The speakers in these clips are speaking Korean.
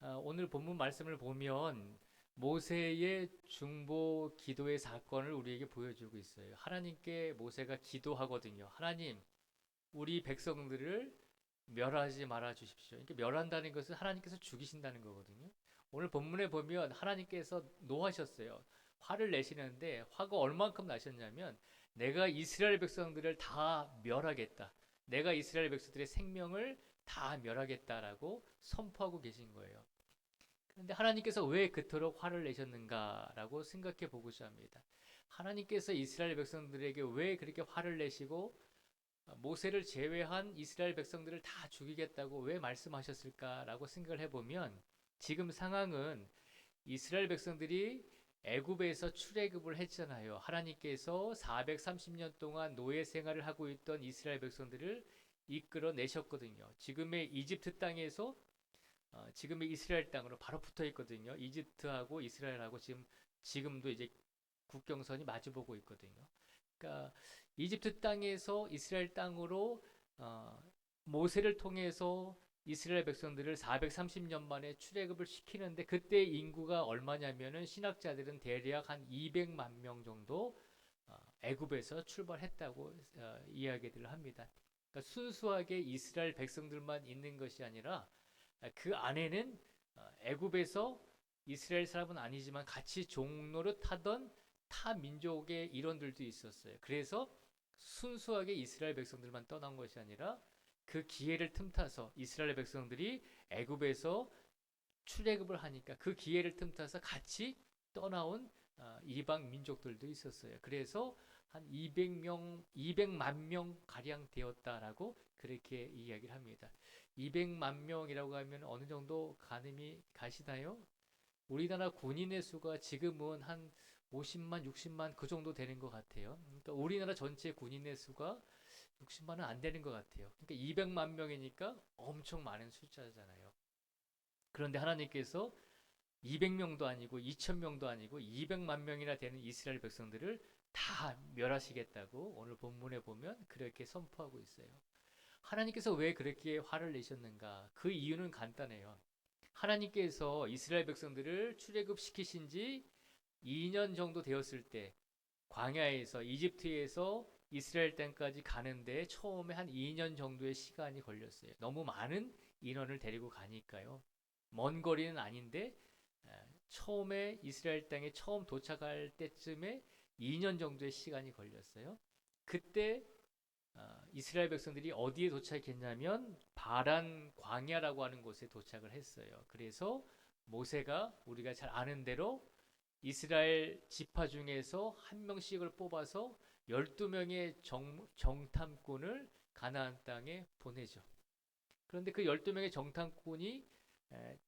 오늘 본문 말씀을 보면 모세의 중보 기도의 사건을 우리에게 보여주고 있어요. 하나님께 모세가 기도하거든요. 하나님, 우리 백성들을 멸하지 말아 주십시오. 이렇게 멸한다는 것은 하나님께서 죽이신다는 거거든요. 오늘 본문에 보면 하나님께서 노하셨어요. 화를 내시는데 화가 얼만큼 나셨냐면 내가 이스라엘 백성들을 다 멸하겠다. 내가 이스라엘 백성들의 생명을 다 멸하겠다라고 선포하고 계신 거예요. 그런데 하나님께서 왜 그토록 화를 내셨는가라고 생각해 보고자 합니다. 하나님께서 이스라엘 백성들에게 왜 그렇게 화를 내시고 모세를 제외한 이스라엘 백성들을 다 죽이겠다고 왜 말씀하셨을까라고 생각을 해보면 지금 상황은 이스라엘 백성들이 애굽에서 출애굽을 했잖아요. 하나님께서 430년 동안 노예 생활을 하고 있던 이스라엘 백성들을 이끌어 내셨거든요. 지금의 이집트 땅에서 지금의 이스라엘 땅으로 바로 붙어 있거든요. 이집트하고 이스라엘하고 지금도 이제 국경선이 마주보고 있거든요. 그러니까 이집트 땅에서 이스라엘 땅으로 어, 모세를 통해서 이스라엘 백성들을 430년 만에 출애굽을 시키는데 그때 인구가 얼마냐면은 신학자들은 대략 한 200만 명 정도 애굽에서 출발했다고 이야기들을 합니다. 그러니까 순수하게 이스라엘 백성들만 있는 것이 아니라 그 안에는 애굽에서 이스라엘 사람은 아니지만 같이 종로를 타던 타 민족의 일원들도 있었어요. 그래서 순수하게 이스라엘 백성들만 떠난 것이 아니라 그 기회를 틈타서 이스라엘 백성들이 애굽에서 출애굽을 하니까 그 기회를 틈타서 같이 떠나온 이방 민족들도 있었어요. 그래서 한 200명, 200만 명 가량 되었다라고 그렇게 이야기를 합니다. 200만 명이라고 하면 어느 정도 가늠이 가시나요? 우리나라 군인의 수가 지금은 한 50만, 60만 그 정도 되는 것 같아요. 그러니까 우리나라 전체 군인의 수가 60만은 안 되는 것 같아요. 그러니까 200만 명이니까 엄청 많은 숫자잖아요. 그런데 하나님께서 200명도 아니고 2000명도 아니고 200만 명이나 되는 이스라엘 백성들을 다 멸하시겠다고 오늘 본문에 보면 그렇게 선포하고 있어요. 하나님께서 왜 그렇게 화를 내셨는가? 그 이유는 간단해요. 하나님께서 이스라엘 백성들을 출애굽시키신 지 2년 정도 되었을 때 광야에서 이집트에서 이스라엘 땅까지 가는데 처음에 한 2년 정도의 시간이 걸렸어요. 너무 많은 인원을 데리고 가니까요. 먼 거리는 아닌데 처음에 이스라엘 땅에 처음 도착할 때쯤에 2년 정도의 시간이 걸렸어요. 그때 이스라엘 백성들이 어디에 도착했냐면 바란 광야라고 하는 곳에 도착을 했어요. 그래서 모세가 우리가 잘 아는 대로 이스라엘 지파 중에서 한 명씩을 뽑아서 12명의 정탐꾼을 가나안 땅에 보내죠. 그런데 그 12명의 정탐꾼이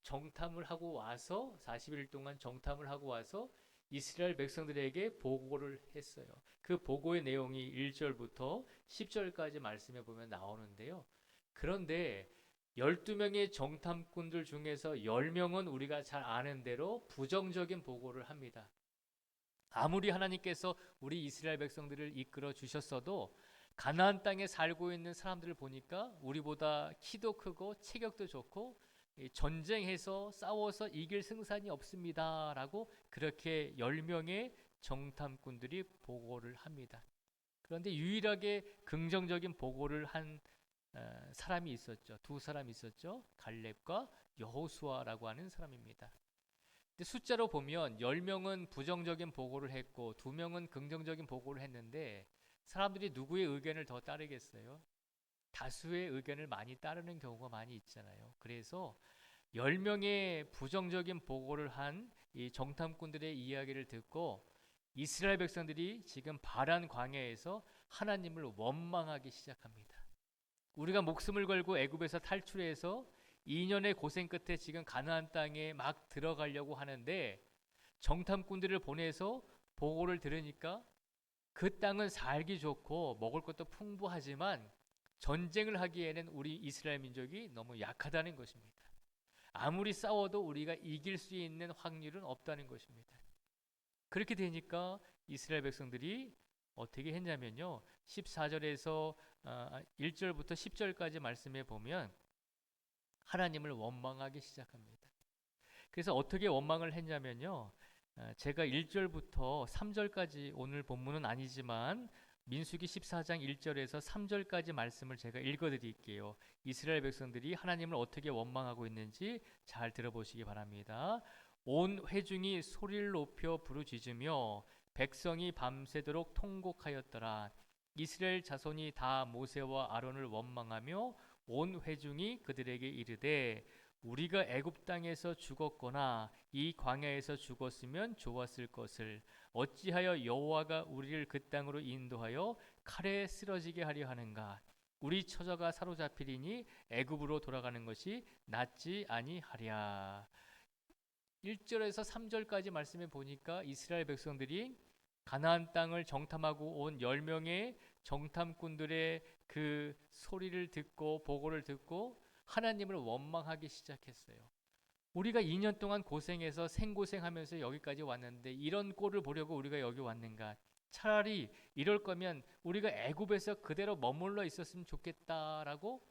정탐을 하고 와서 40일 동안 정탐을 하고 와서 이스라엘 백성들에게 보고를 했어요. 그 보고의 내용이 1절부터 10절까지 말씀해 보면 나오는데요. 그런데 12명의 정탐꾼들 중에서 10명은 우리가 잘 아는 대로 부정적인 보고를 합니다. 아무리 하나님께서 우리 이스라엘 백성들을 이끌어 주셨어도 가나안 땅에 살고 있는 사람들을 보니까 우리보다 키도 크고 체격도 좋고 전쟁해서 싸워서 이길 승산이 없습니다라고 그렇게 10명의 정탐꾼들이 보고를 합니다. 그런데 유일하게 긍정적인 보고를 한 사람이 있었죠. 두 사람이 있었죠. 갈렙과 여호수아라고 하는 사람입니다. 근데 숫자로 보면 10명은 부정적인 보고를 했고 2명은 긍정적인 보고를 했는데 사람들이 누구의 의견을 더 따르겠어요? 다수의 의견을 많이 따르는 경우가 많이 있잖아요. 그래서 10명의 부정적인 보고를 한 이 정탐꾼들의 이야기를 듣고 이스라엘 백성들이 지금 바란 광야에서 하나님을 원망하기 시작합니다. 우리가 목숨을 걸고 애굽에서 탈출해서 2년의 고생 끝에 지금 가나안 땅에 막 들어가려고 하는데 정탐꾼들을 보내서 보고를 들으니까 그 땅은 살기 좋고 먹을 것도 풍부하지만 전쟁을 하기에는 우리 이스라엘 민족이 너무 약하다는 것입니다. 아무리 싸워도 우리가 이길 수 있는 확률은 없다는 것입니다. 그렇게 되니까 이스라엘 백성들이 어떻게 했냐면요. 14절에서 1절부터 10절까지 말씀해 보면 하나님을 원망하기 시작합니다. 그래서 어떻게 원망을 했냐면요. 제가 1절부터 3절까지 오늘 본문은 아니지만 민수기 14장 1절에서 3절까지 말씀을 제가 읽어 드릴게요. 이스라엘 백성들이 하나님을 어떻게 원망하고 있는지 잘 들어보시기 바랍니다. 온 회중이 소리를 높여 부르짖으며 백성이 밤새도록 통곡하였더라. 이스라엘 자손이 다 모세와 아론을 원망하며 온 회중이 그들에게 이르되 우리가 애굽 땅에서 죽었거나 이 광야에서 죽었으면 좋았을 것을 어찌하여 여호와가 우리를 그 땅으로 인도하여 칼에 쓰러지게 하려 하는가. 우리 처자가 사로잡히리니 애굽으로 돌아가는 것이 낫지 아니하랴. 1절에서 3절까지 말씀해 보니까 이스라엘 백성들이 가나안 땅을 정탐하고 온 10명의 정탐꾼들의 그 소리를 듣고 보고를 듣고 하나님을 원망하기 시작했어요. 우리가 2년 동안 고생해서 생고생하면서 여기까지 왔는데 이런 꼴을 보려고 우리가 여기 왔는가? 차라리 이럴 거면 우리가 애굽에서 그대로 머물러 있었으면 좋겠다라고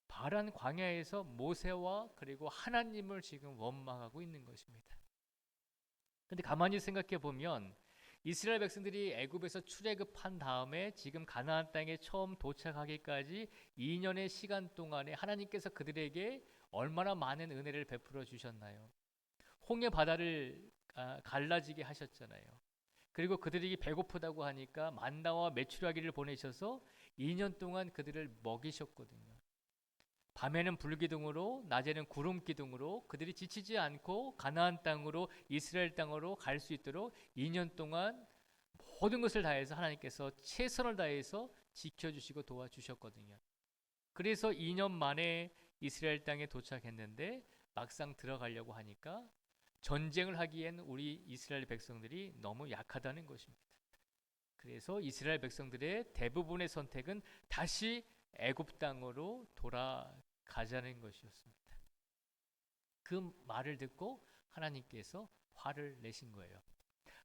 바란 광야에서 모세와 그리고 하나님을 지금 원망하고 있는 것입니다. 근데 가만히 생각해 보면 이스라엘 백성들이 애굽에서 출애굽한 다음에 지금 가나안 땅에 처음 도착하기까지 2년의 시간 동안에 하나님께서 그들에게 얼마나 많은 은혜를 베풀어 주셨나요? 홍해 바다를 갈라지게 하셨잖아요. 그리고 그들이 배고프다고 하니까 만나와 메추라기를 보내셔서 2년 동안 그들을 먹이셨거든요. 밤에는 불기둥으로 낮에는 구름 기둥으로 그들이 지치지 않고 가나안 땅으로 이스라엘 땅으로 갈 수 있도록 2년 동안 모든 것을 다해서 하나님께서 최선을 다해서 지켜주시고 도와주셨거든요. 그래서 2년 만에 이스라엘 땅에 도착했는데 막상 들어가려고 하니까 전쟁을 하기엔 우리 이스라엘 백성들이 너무 약하다는 것입니다. 그래서 이스라엘 백성들의 대부분의 선택은 다시 애굽 땅으로 돌아가자는 것이었습니다. 그 말을 듣고 하나님께서 화를 내신 거예요.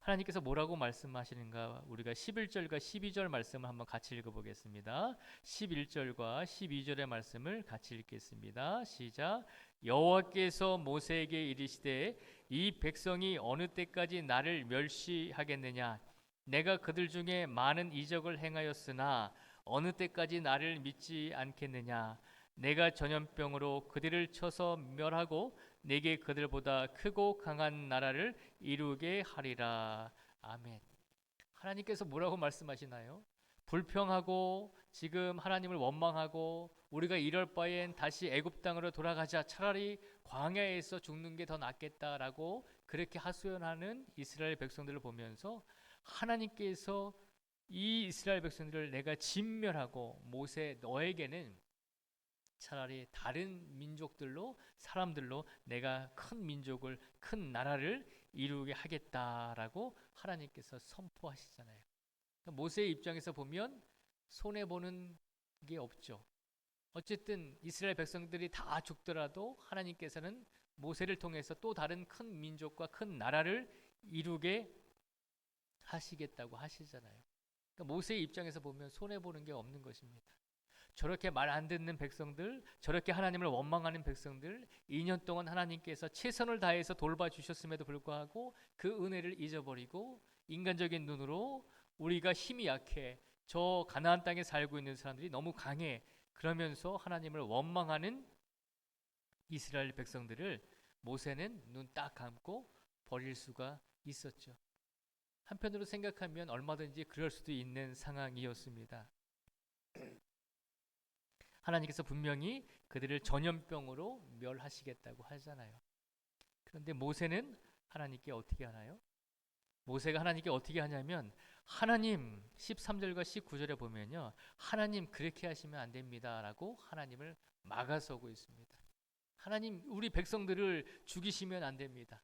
하나님께서 뭐라고 말씀하시는가? 우리가 11절과 12절 말씀을 한번 같이 읽어보겠습니다. 11절과 12절의 말씀을 같이 읽겠습니다. 시작. 여호와께서 모세에게 이르시되 이 백성이 어느 때까지 나를 멸시하겠느냐? 내가 그들 중에 많은 이적을 행하였으나 어느 때까지 나를 믿지 않겠느냐? 내가 전염병으로 그들을 쳐서 멸하고 내게 그들보다 크고 강한 나라를 이루게 하리라. 아멘. 하나님께서 뭐라고 말씀하시나요? 불평하고 지금 하나님을 원망하고 우리가 이럴 바엔 다시 애굽 땅으로 돌아가자. 차라리 광야에서 죽는 게 더 낫겠다라고 그렇게 하소연하는 이스라엘 백성들을 보면서 하나님께서 이 이스라엘 백성들을 내가 진멸하고 모세 너에게는 차라리 다른 민족들로 사람들로 내가 큰 민족을 큰 나라를 이루게 하겠다라고 하나님께서 선포하시잖아요. 그러니까 모세의 입장에서 보면 손해 보는 게 없죠. 어쨌든 이스라엘 백성들이 다 죽더라도 하나님께서는 모세를 통해서 또 다른 큰 민족과 큰 나라를 이루게 하시겠다고 하시잖아요. 그러니까 모세의 입장에서 보면 손해 보는 게 없는 것입니다. 저렇게 말 안 듣는 백성들, 저렇게 하나님을 원망하는 백성들, 2년 동안 하나님께서 최선을 다해서 돌봐주셨음에도 불구하고 그 은혜를 잊어버리고 인간적인 눈으로 우리가 힘이 약해, 저 가나안 땅에 살고 있는 사람들이 너무 강해, 그러면서 하나님을 원망하는 이스라엘 백성들을 모세는 눈 딱 감고 버릴 수가 있었죠. 한편으로 생각하면 얼마든지 그럴 수도 있는 상황이었습니다. 하나님께서 분명히 그들을 전염병으로 멸하시겠다고 하잖아요. 그런데 모세는 하나님께 어떻게 하나요? 모세가 하나님께 어떻게 하냐면 하나님 13절과 19절에 보면요. 하나님 그렇게 하시면 안 됩니다라고 하나님을 막아서고 있습니다. 하나님 우리 백성들을 죽이시면 안 됩니다.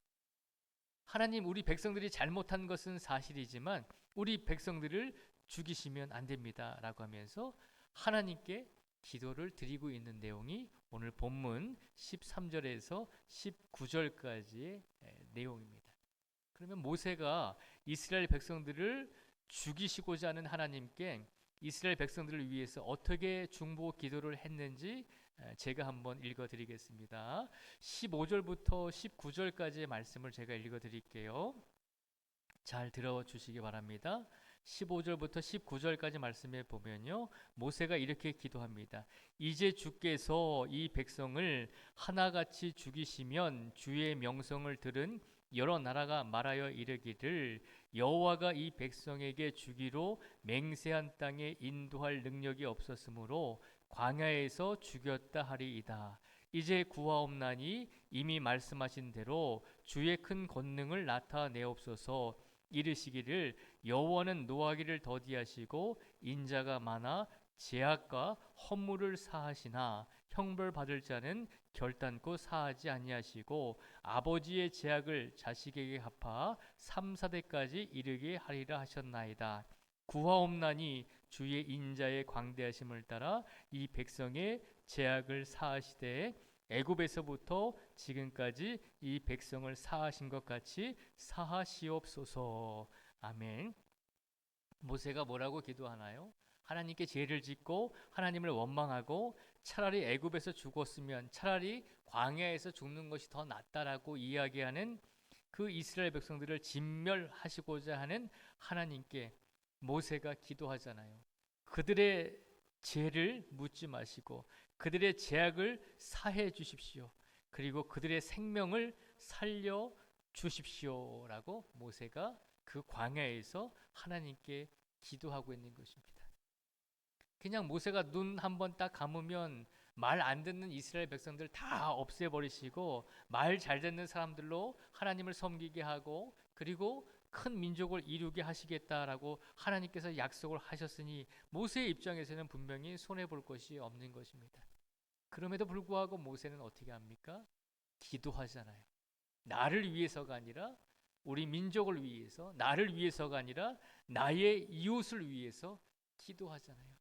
하나님 우리 백성들이 잘못한 것은 사실이지만 우리 백성들을 죽이시면 안 됩니다라고 하면서 하나님께 기도를 드리고 있는 내용이 오늘 본문 13절에서 19절까지의 내용입니다. 그러면 모세가 이스라엘 백성들을 죽이시고자 하는 하나님께 이스라엘 백성들을 위해서 어떻게 중보 기도를 했는지 제가 한번 읽어드리겠습니다. 15절부터 19절까지의 말씀을 제가 읽어드릴게요. 잘 들어주시기 바랍니다. 15절부터 19절까지 말씀에 보면요, 모세가 이렇게 기도합니다. 이제 주께서 이 백성을 하나같이 죽이시면 주의 명성을 들은 여러 나라가 말하여 이르기를 여호와가 이 백성에게 주기로 맹세한 땅에 인도할 능력이 없었으므로 광야에서 죽였다 하리이다. 이제 구하옵나니 이미 말씀하신 대로 주의 큰 권능을 나타내옵소서. 이르시기를 여호와는 노하기를 더디하시고 인자가 많아 죄악과 허물을 사하시나 형벌 받을 자는 결단코 사하지 아니하시고 아버지의 죄악을 자식에게 갚아 3, 4대까지 이르게 하리라 하셨나이다. 구하옵나니 주의 인자의 광대하심을 따라 이 백성의 죄악을 사하시되 애굽에서부터 지금까지 이 백성을 사하신 것 같이 사하시옵소서. 아멘. 모세가 뭐라고 기도하나요? 하나님께 죄를 짓고 하나님을 원망하고 차라리 애굽에서 죽었으면 차라리 광야에서 죽는 것이 더 낫다라고 이야기하는 그 이스라엘 백성들을 진멸하시고자 하는 하나님께 모세가 기도하잖아요. 그들의 죄를 묻지 마시고 그들의 죄악을 사해 주십시오. 그리고 그들의 생명을 살려 주십시오라고 모세가 그 광야에서 하나님께 기도하고 있는 것입니다. 그냥 모세가 눈 한번 딱 감으면 말 안 듣는 이스라엘 백성들 다 없애버리시고 말 잘 듣는 사람들로 하나님을 섬기게 하고 그리고 큰 민족을 이루게 하시겠다라고 하나님께서 약속을 하셨으니 모세의 입장에서는 분명히 손해볼 것이 없는 것입니다. 그럼에도 불구하고 모세는 어떻게 합니까? 기도하잖아요. 나를 위해서가 아니라 우리 민족을 위해서, 나를 위해서가 아니라 나의 이웃을 위해서 기도하잖아요.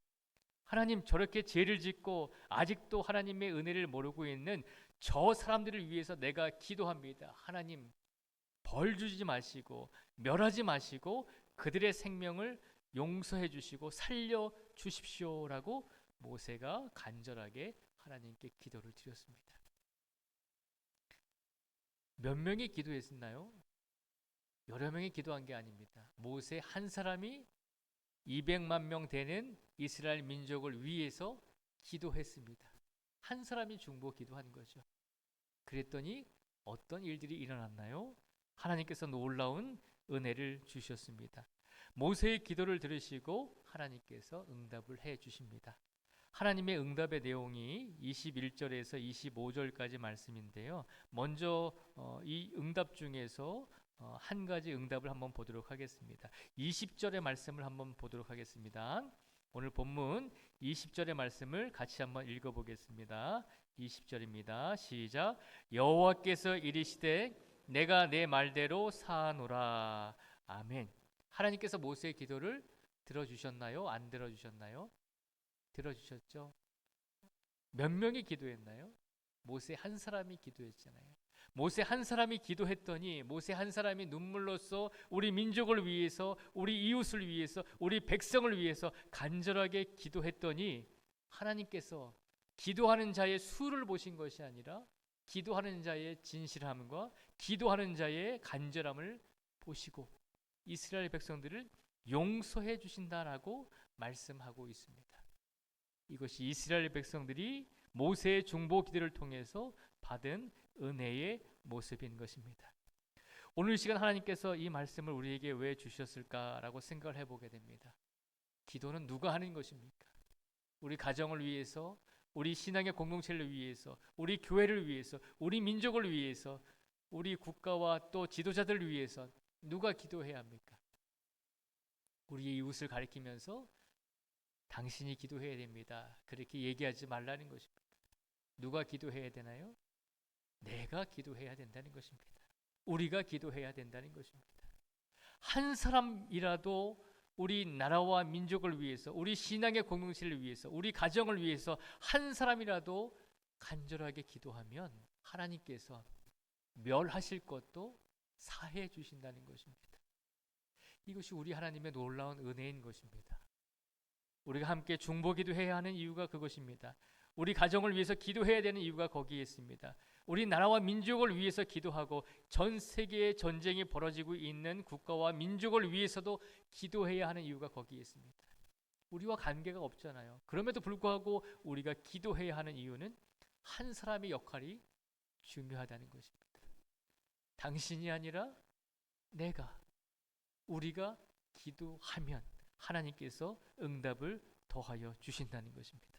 하나님, 저렇게 죄를 짓고 아직도 하나님의 은혜를 모르고 있는 저 사람들을 위해서 내가 기도합니다. 하나님, 벌 주지 마시고 멸하지 마시고 그들의 생명을 용서해 주시고 살려 주십시오라고 모세가 간절하게 하나님께 기도를 드렸습니다. 몇 명이 기도했나요? 여러 명이 기도한 게 아닙니다. 모세 한 사람이 200만 명 되는 이스라엘 민족을 위해서 기도했습니다. 한 사람이 중보 기도한 거죠. 그랬더니 어떤 일들이 일어났나요? 하나님께서 놀라운 은혜를 주셨습니다. 모세의 기도를 들으시고 하나님께서 응답을 해 주십니다. 하나님의 응답의 내용이 21절에서 25절까지 말씀인데요. 먼저 이 응답 중에서 한 가지 응답을 한번 보도록 하겠습니다. 20절의 말씀을 한번 보도록 하겠습니다. 오늘 본문 20절의 말씀을 같이 한번 읽어보겠습니다. 20절입니다. 시작. 여호와께서 이르시되 내가 내 말대로 사노라. 아멘. 하나님께서 모세의 기도를 들어주셨나요? 안 들어주셨나요? 들어주셨죠? 몇 명이 기도했나요? 모세 한 사람이 기도했잖아요. 모세 한 사람이 기도했더니 모세 한 사람이 눈물로써 우리 민족을 위해서 우리 이웃을 위해서 우리 백성을 위해서 간절하게 기도했더니 하나님께서 기도하는 자의 수를 보신 것이 아니라 기도하는 자의 진실함과 기도하는 자의 간절함을 보시고 이스라엘 백성들을 용서해 주신다라고 말씀하고 있습니다. 이것이 이스라엘 백성들이 모세의 중보 기도를 통해서 받은 은혜의 모습인 것입니다. 오늘 시간 하나님께서 이 말씀을 우리에게 왜 주셨을까라고 생각을 해보게 됩니다. 기도는 누가 하는 것입니까? 우리 가정을 위해서, 우리 신앙의 공동체를 위해서, 우리 교회를 위해서, 우리 민족을 위해서, 우리 국가와 또 지도자들을 위해서 누가 기도해야 합니까? 우리 이웃을 가리키면서 당신이 기도해야 됩니다. 그렇게 얘기하지 말라는 것입니다. 누가 기도해야 되나요? 내가 기도해야 된다는 것입니다. 우리가 기도해야 된다는 것입니다. 한 사람이라도 우리 나라와 민족을 위해서, 우리 신앙의 공동체를 위해서, 우리 가정을 위해서 한 사람이라도 간절하게 기도하면 하나님께서 멸하실 것도 사해 주신다는 것입니다. 이것이 우리 하나님의 놀라운 은혜인 것입니다. 우리가 함께 중보기도 해야 하는 이유가 그것입니다. 우리 가정을 위해서 기도해야 되는 이유가 거기에 있습니다. 우리 나라와 민족을 위해서 기도하고 전 세계에 전쟁이 벌어지고 있는 국가와 민족을 위해서도 기도해야 하는 이유가 거기에 있습니다. 우리와 관계가 없잖아요. 그럼에도 불구하고 우리가 기도해야 하는 이유는 한 사람의 역할이 중요하다는 것입니다. 당신이 아니라 내가, 우리가 기도하면 하나님께서 응답을 더하여 주신다는 것입니다.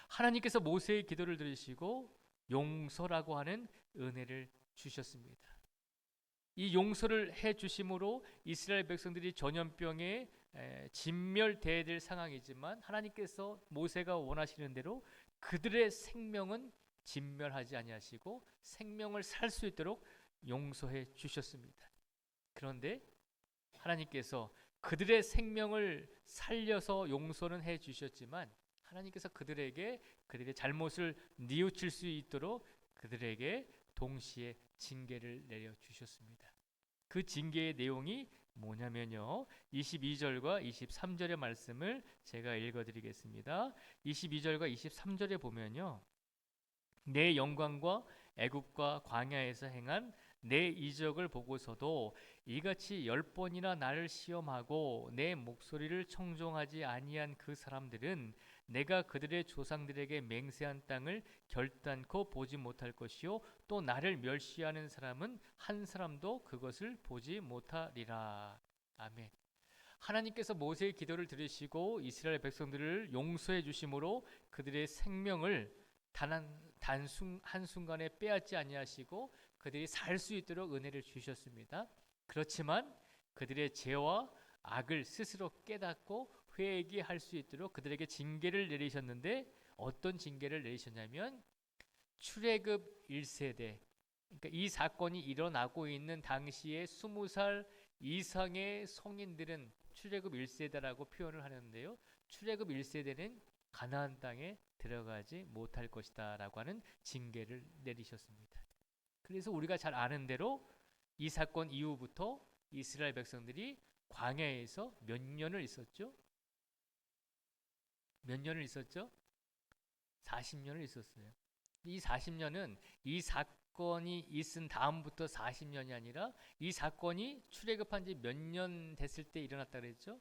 하나님께서 모세의 기도를 들으시고 용서라고 하는 은혜를 주셨습니다. 이 용서를 해 주심으로 이스라엘 백성들이 전염병에 진멸돼야 될 상황이지만 하나님께서 모세가 원하시는 대로 그들의 생명은 진멸하지 아니하시고 생명을 살 수 있도록 용서해 주셨습니다. 그런데 하나님께서 그들의 생명을 살려서 용서는 해 주셨지만 하나님께서 그들에게 그들의 잘못을 뉘우칠 수 있도록 그들에게 동시에 징계를 내려 주셨습니다. 그 징계의 내용이 뭐냐면요, 22절과 23절의 말씀을 제가 읽어드리겠습니다. 22절과 23절에 보면요, 내 영광과 애굽과 광야에서 행한 내 이적을 보고서도 이같이 10번이나 나를 시험하고 내 목소리를 청종하지 아니한 그 사람들은 내가 그들의 조상들에게 맹세한 땅을 결단코 보지 못할 것이요 또 나를 멸시하는 사람은 한 사람도 그것을 보지 못하리라. 아멘. 하나님께서 모세의 기도를 들으시고 이스라엘 백성들을 용서해 주심으로 그들의 생명을 한순간에 빼앗지 아니하시고 그들이 살 수 있도록 은혜를 주셨습니다. 그렇지만 그들의 죄와 악을 스스로 깨닫고 회개할 수 있도록 그들에게 징계를 내리셨는데 어떤 징계를 내리셨냐면 출애굽 1세대, 그러니까 이 사건이 일어나고 있는 당시에 20살 이상의 성인들은 출애굽 1세대라고 표현을 하는데요, 출애굽 1세대는 가나안 땅에 들어가지 못할 것이다 라고 하는 징계를 내리셨습니다. 그래서 우리가 잘 아는 대로 이 사건 이후부터 이스라엘 백성들이 광야에서 몇 년을 있었죠? 몇 년을 있었죠? 40년을 있었어요. 이 40년은 이 사건이 있은 다음부터 40년이 아니라 이 사건이 출애굽한 지 몇 년 됐을 때 일어났다 그랬죠?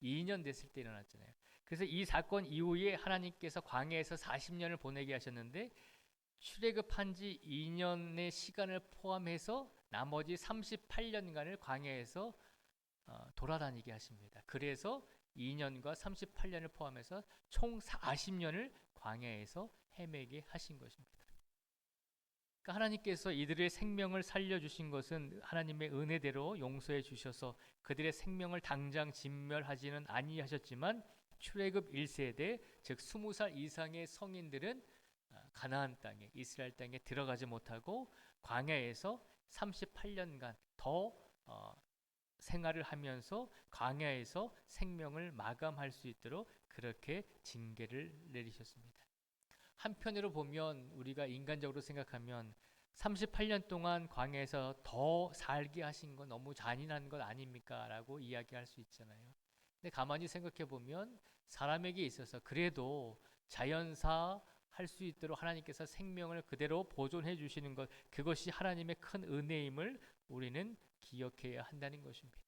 2년 됐을 때 일어났잖아요. 그래서 이 사건 이후에 하나님께서 광야에서 40년을 보내게 하셨는데 출애굽한 지 2년의 시간을 포함해서 나머지 38년간을 광야에서 돌아다니게 하십니다. 그래서 2년과 38년을 포함해서 총 40년을 광야에서 헤매게 하신 것입니다. 그러니까 하나님께서 이들의 생명을 살려주신 것은 하나님의 은혜대로 용서해 주셔서 그들의 생명을 당장 진멸하지는 아니하셨지만 출애굽 1세대 즉 20살 이상의 성인들은 가나안 땅에 이스라엘 땅에 들어가지 못하고 광야에서 38년간 더 생활을 하면서 광야에서 생명을 마감할 수 있도록 그렇게 징계를 내리셨습니다. 한편으로 보면 우리가 인간적으로 생각하면 38년 동안 광야에서 더 살게 하신 건 너무 잔인한 것 아닙니까? 라고 이야기할 수 있잖아요. 근데 가만히 생각해 보면 사람에게 있어서 그래도 자연사 할 수 있도록 하나님께서 생명을 그대로 보존해 주시는 것, 그것이 하나님의 큰 은혜임을 우리는 기억해야 한다는 것입니다.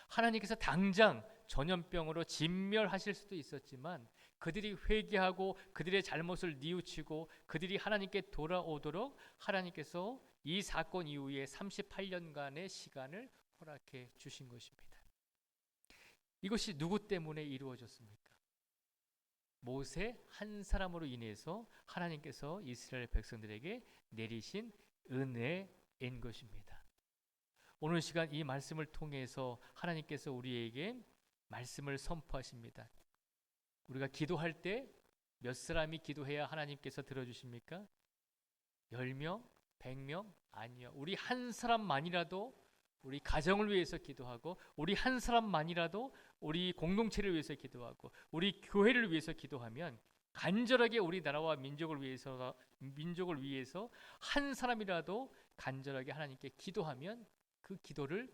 하나님께서 당장 전염병으로 진멸하실 수도 있었지만 그들이 회개하고 그들의 잘못을 뉘우치고 그들이 하나님께 돌아오도록 하나님께서 이 사건 이후에 38년간의 시간을 허락해 주신 것입니다. 이것이 누구 때문에 이루어졌습니까? 모세 한 사람으로 인해서 하나님께서 이스라엘 백성들에게 내리신 은혜인 것입니다. 오늘 시간 이 말씀을 통해서 하나님께서 우리에게 말씀을 선포하십니다. 우리가 기도할 때 몇 사람이 기도해야 하나님께서 들어주십니까? 10명? 100명? 아니요. 우리 한 사람만이라도 우리 가정을 위해서 기도하고 우리 한 사람만이라도 우리 공동체를 위해서 기도하고 우리 교회를 위해서 기도하면 간절하게 우리 나라와 민족을 위해서 한 사람이라도 간절하게 하나님께 기도하면 그 기도를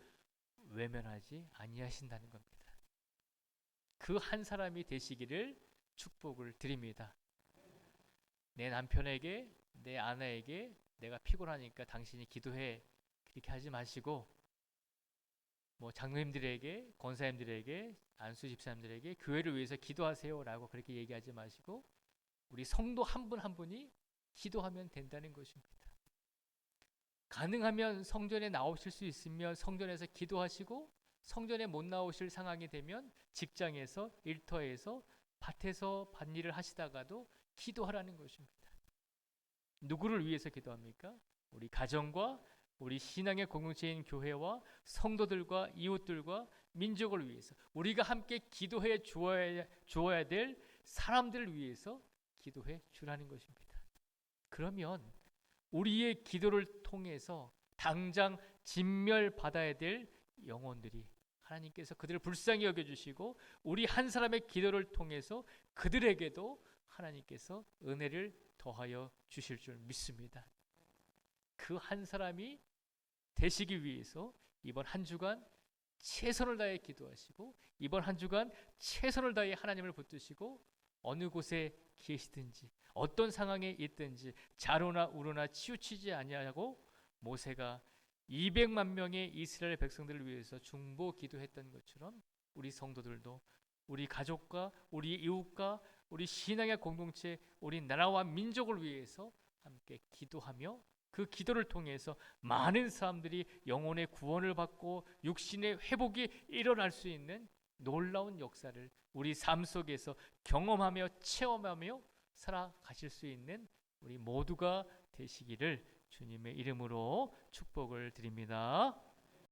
외면하지 아니하신다는 겁니다. 그 한 사람이 되시기를 축복을 드립니다. 내 남편에게, 내 아내에게 내가 피곤하니까 당신이 기도해. 그렇게 하지 마시고 뭐 장로님들에게, 권사님들에게, 안수 집사님들에게 교회를 위해서 기도하세요라고 그렇게 얘기하지 마시고 우리 성도 한 분 한 분이 기도하면 된다는 것입니다. 가능하면 성전에 나오실 수 있으면 성전에서 기도하시고 성전에 못 나오실 상황이 되면 직장에서, 일터에서, 밭에서 밭일을 하시다가도 기도하라는 것입니다. 누구를 위해서 기도합니까? 우리 가정과 우리 신앙의 공동체인 교회와 성도들과 이웃들과 민족을 위해서 우리가 함께 기도해 주어야 될 사람들을 위해서 기도해 주라는 것입니다. 그러면 우리의 기도를 통해서 당장 진멸받아야 될 영혼들이 하나님께서 그들을 불쌍히 여겨주시고 우리 한 사람의 기도를 통해서 그들에게도 하나님께서 은혜를 더하여 주실 줄 믿습니다. 그 한 사람이 되시기 위해서 이번 한 주간 최선을 다해 기도하시고 이번 한 주간 최선을 다해 하나님을 붙드시고 어느 곳에 계시든지 어떤 상황에 있든지 자로나 우로나 치우치지 아니하고 모세가 200만 명의 이스라엘 백성들을 위해서 중보 기도했던 것처럼 우리 성도들도 우리 가족과 우리 이웃과 우리 신앙의 공동체, 우리 나라와 민족을 위해서 함께 기도하며 그 기도를 통해서 많은 사람들이 영혼의 구원을 받고 육신의 회복이 일어날 수 있는 놀라운 역사를 우리 삶 속에서 경험하며 체험하며 살아가실 수 있는 우리 모두가 되시기를 주님의 이름으로 축복을 드립니다.